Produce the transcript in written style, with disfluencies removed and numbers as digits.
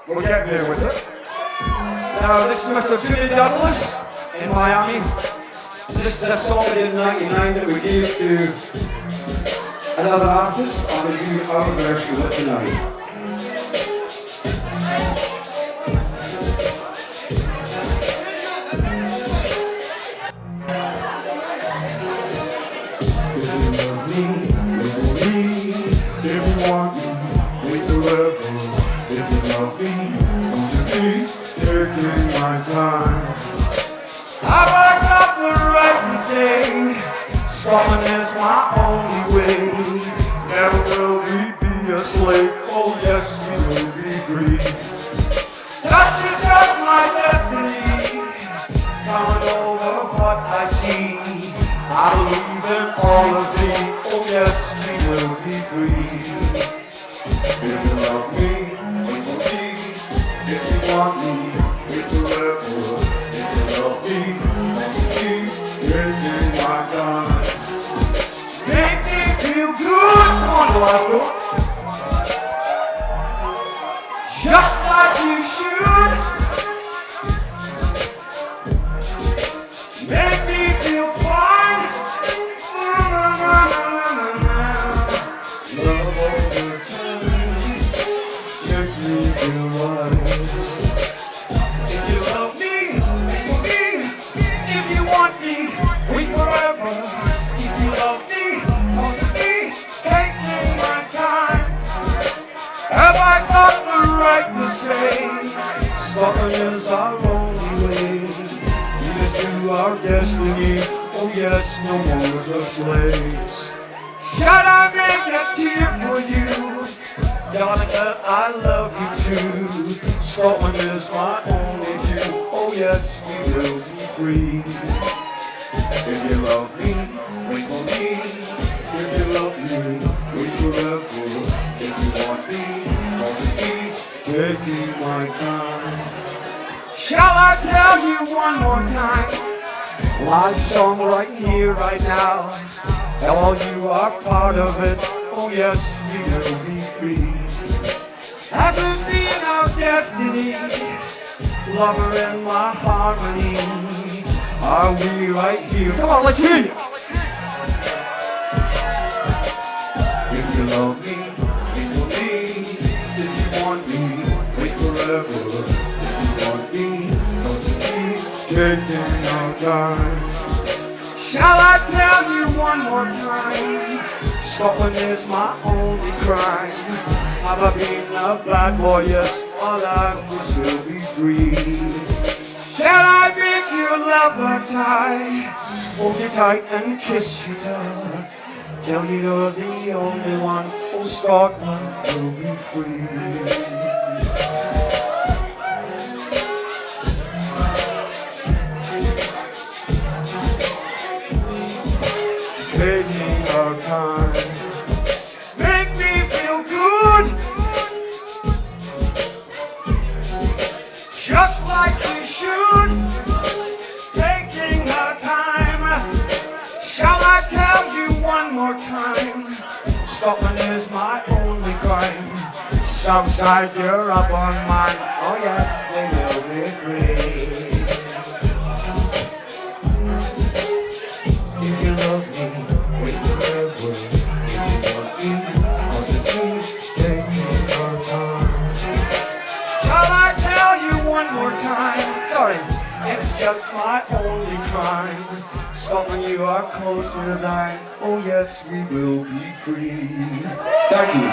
We'll get there with it. Now, this is Mr. Judy Douglas in Miami. This is a song we did in 99 that we gave to another artist. I'm going to do our version of it tonight. Have I got the right to say Scotland is my only way? Never will we be a slave. Oh yes, we will be free. Such is just my destiny. Coming over what I see, I believe in all of thee. Oh yes, we will be free. If you love me, wait for me. If you want me, wait forever. If you love me, want me, taking my time. Make me feel good. Come on, Glasgow. Just like you should. Make me feel fine. Love all the time. Make me feel right. If you love me, wait for me. If you want me, wait forever. If you love me, cause me, taking my time. Have I got the right to say Scotland is our only way? Lead us to our destiny. Oh yes, no more the slaves. Should I make a tear for you? Darling, that I love you too. Scotland is my only view. Oh yes, we will be free. If you love me, wait for me. If you love me, wait forever. If you want me, want me, taking my time. Shall I tell you one more time? Live song right here, right now. All you are part of it. Oh yes, we will be free. Has it been our destiny? Lover in my harmony. Are we right here? Come on, let's hear you. If you love me, wait for me. If you want me, wait forever. If you want me, come to me, taking our time. Shall I tell you one more time? Scotland is my only crime. Have I been a bad boy? Yes, all I will still be free. Shall I make your lover tie? Hold you tight and kiss you tight. Tell you you're the only one. Oh, Scotland will be free. Taking our time. Make me feel good. Just like we should. Taking our time. Shall I tell you one more time? Scotland is my only crime. Southside, you're up on mine. Oh yes, we will be free. If you love me, wait forever. If you want me, want to be, taking our time. Shall I tell you one more time? Sorry, it's just my only crime. Scotland, you are closer to thine. Oh yes, we will be free. Thank you.